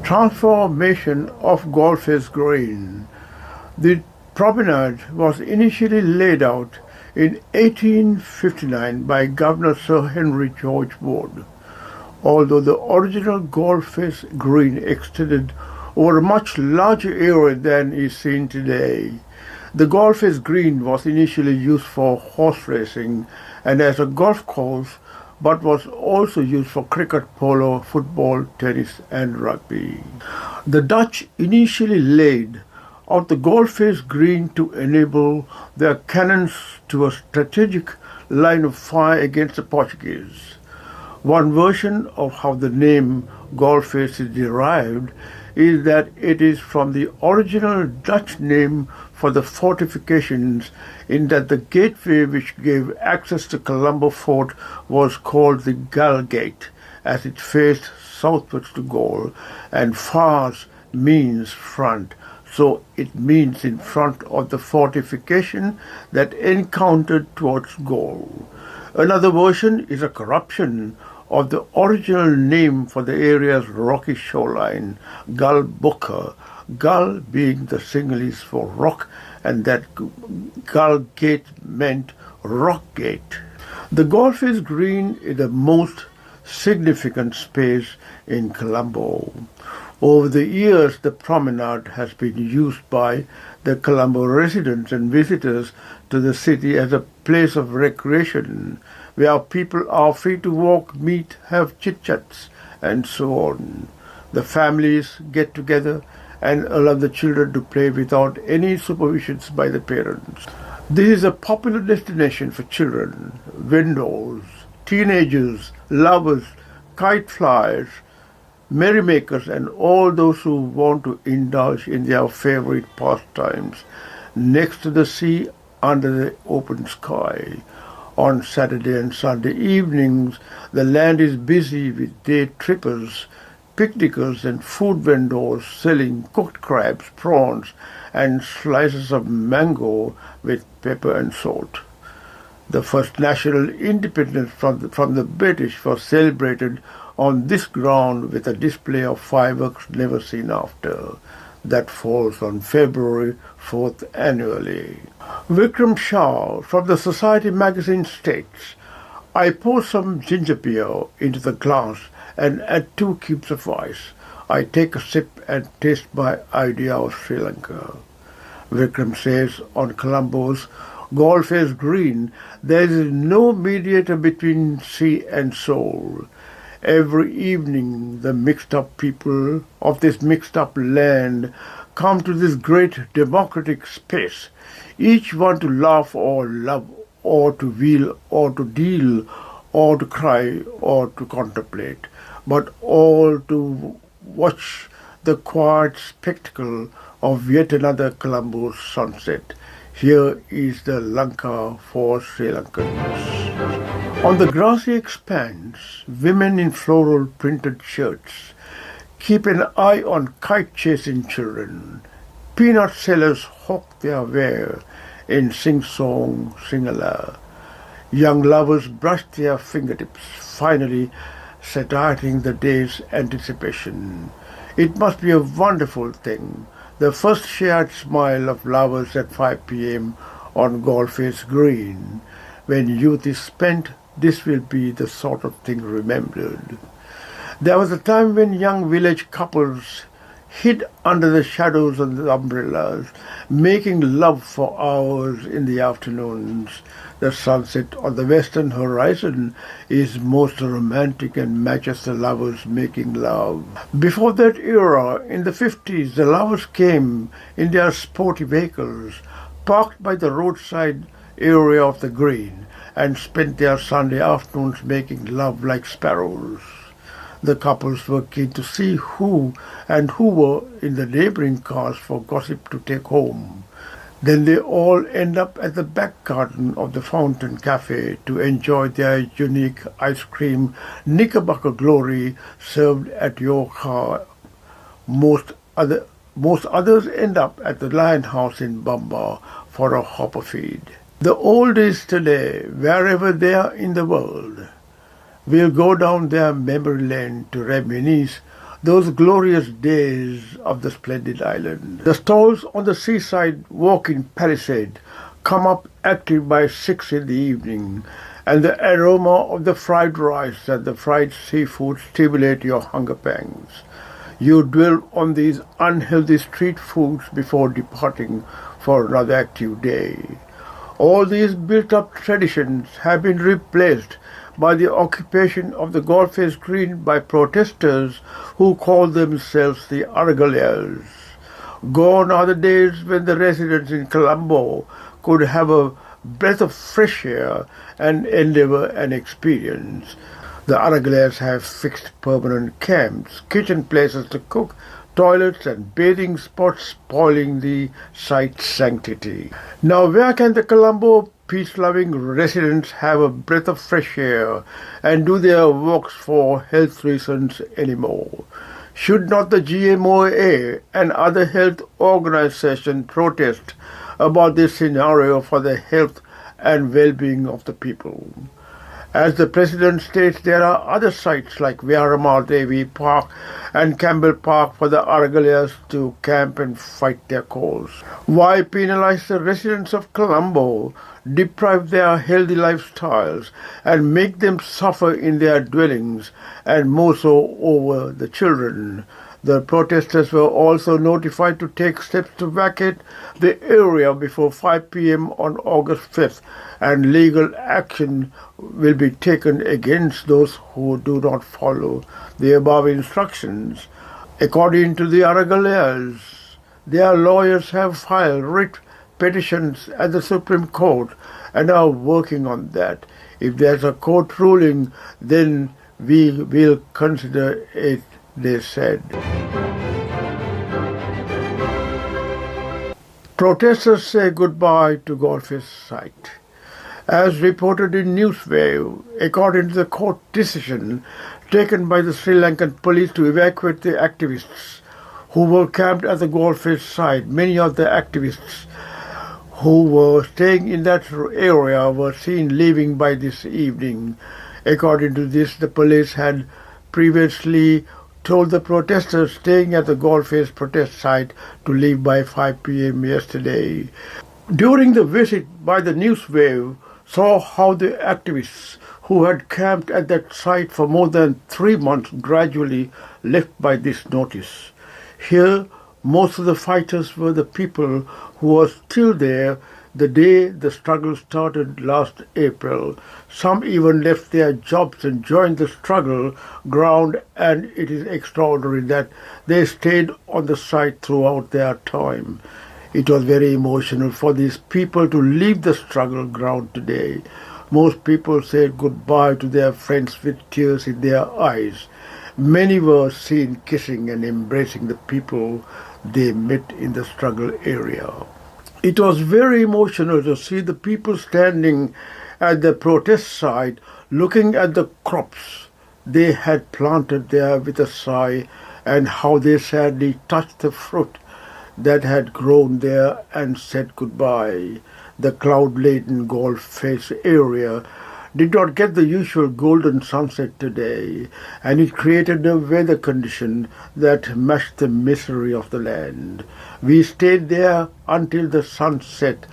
Transformation of Golfers Green. The promenade was initially laid out in 1859 by Governor Sir Henry George Ward. Although the original Golfers Green extended over a much larger area than is seen today. The Golfers Green was initially used for horse racing and as a golf course, but was also used for cricket, polo, football, tennis and rugby. The Dutch initially laid out the Golfers Green to enable their cannons to a strategic line of fire against the Portuguese. One version of how the name Golfers is derived is that it is from the original Dutch name for the fortifications, in that the gateway which gave access to Colombo Fort was called the Galle Gate, as it faced southwards to Galle, and Fars means front, so it means in front of the fortification that encountered towards Galle. Another version is a corruption of the original name for the area's rocky shoreline, Gull Gull being the Sinhalese for rock, and that Galle Gate meant Rock Gate. The Golfers Green is the most significant space in Colombo. Over the years, the promenade has been used by the Colombo residents and visitors to the city as a place of recreation, where people are free to walk, meet, have chit-chats, and so on. The families get together and allow the children to play without any supervisions by the parents. This is a popular destination for children, vendors, teenagers, lovers, kite flyers, merrymakers, and all those who want to indulge in their favorite pastimes next to the sea under the open sky. On Saturday and Sunday evenings, the land is busy with day trippers, picnickers, and food vendors selling cooked crabs, prawns, and slices of mango with pepper and salt. The first national independence from the British was celebrated on this ground with a display of fireworks never seen after. That falls on February 4th annually. Vikram Shah from the Society magazine states, I pour some ginger beer into the glass and add 2 cubes of ice. I take a sip and taste my idea of Sri Lanka. Vikram says on Colombo's Golfers Green, there is no mediator between sea and soul. Every evening the mixed-up people of this mixed-up land come to this great democratic space, each one to laugh or love, or to wheel, or to deal, or to cry, or to contemplate, but all to watch the quiet spectacle of yet another Colombo sunset. Here is the Lanka for Sri Lankans. On the grassy expanse, women in floral printed shirts keep an eye on kite-chasing children. Peanut sellers hawk their ware in sing-song, sing-ala. Young lovers brush their fingertips, finally satiating the day's anticipation. It must be a wonderful thing, the first shared smile of lovers at 5 p.m. on Golfers Green. When youth is spent, this will be the sort of thing remembered. There was a time when young village couples hid under the shadows of the umbrellas, making love for hours in the afternoons. The sunset on the western horizon is most romantic and matches the lovers making love. Before that era, in the 50s, the lovers came in their sporty vehicles, parked by the roadside area of the green, and spent their Sunday afternoons making love like sparrows. The couples were keen to see who were in the neighboring cars for gossip to take home. Then they all end up at the back garden of the Fountain Cafe to enjoy their unique ice cream Knickerbocker glory served at your car. Most others end up at the Lion House in Bamba for a hopper feed. The oldies today, wherever they are in the world, will go down their memory lane to reminisce those glorious days of the splendid island. The stalls on the seaside walk-in palisade come up active by 6 in the evening, and the aroma of the fried rice and the fried seafood stimulate your hunger pangs. You dwell on these unhealthy street foods before departing for another active day. All these built-up traditions have been replaced by the occupation of the golf-face green by protesters who call themselves the Aragalayers. Gone are the days when the residents in Colombo could have a breath of fresh air and endeavor an experience. The Aragalayers have fixed permanent camps, kitchen places to cook, toilets and bathing spots spoiling the site's sanctity. Now where can the Colombo peace-loving residents have a breath of fresh air and do their walks for health reasons anymore? Should not the GMOA and other health organizations protest about this scenario for the health and well-being of the people? As the President states, there are other sites like Viaramal Devi Park and Campbell Park for the Aragalayers to camp and fight their cause. Why penalize the residents of Colombo, deprive their healthy lifestyles, and make them suffer in their dwellings, and more so over the children? The protesters were also notified to take steps to vacate the area before 5 p.m. on August 5th, and legal action will be taken against those who do not follow the above instructions. According to the Aragalayers, their lawyers have filed writ petitions at the Supreme Court and are working on that. If there's a court ruling, then we will consider it, they said. Protesters say goodbye to golf-face site. As reported in Newswave, according to the court decision taken by the Sri Lankan police to evacuate the activists who were camped at the golf-face site, many of the activists who were staying in that area were seen leaving by this evening. According to this, the police had previously told the protesters staying at the golf-face protest site to leave by 5 p.m. yesterday. During the visit by the Newswave, saw how the activists who had camped at that site for more than 3 months gradually left by this notice. Here, most of the fighters were the people who were still there the day the struggle started last April. Some even left their jobs and joined the struggle ground, and it is extraordinary that they stayed on the site throughout their time. It was very emotional for these people to leave the struggle ground today. Most people said goodbye to their friends with tears in their eyes. Many were seen kissing and embracing the people they met in the struggle area. It was very emotional to see the people standing at the protest site looking at the crops they had planted there with a sigh, and how they sadly touched the fruit that had grown there and said goodbye. The cloud-laden golf-face area did not get the usual golden sunset today, and it created a weather condition that matched the misery of the land. We stayed there until the sun set,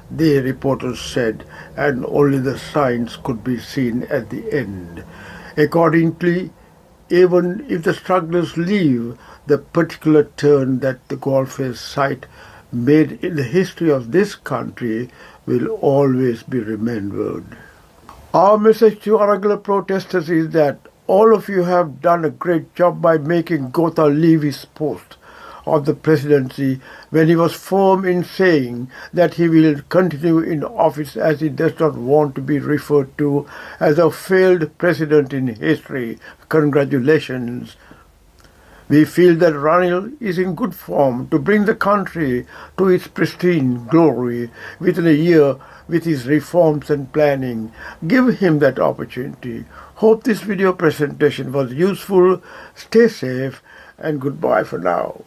the reporters said, and only the signs could be seen at the end. Accordingly, even if the strugglers leave, the particular turn that the golf-face site made in the history of this country will always be remembered. Our message to Aragala protesters is that all of you have done a great job by making Gotha leave his post of the presidency when he was firm in saying that he will continue in office, as he does not want to be referred to as a failed president in history. Congratulations. We feel that Ranil is in good form to bring the country to its pristine glory within a year with his reforms and planning. Give him that opportunity. Hope this video presentation was useful. Stay safe and goodbye for now.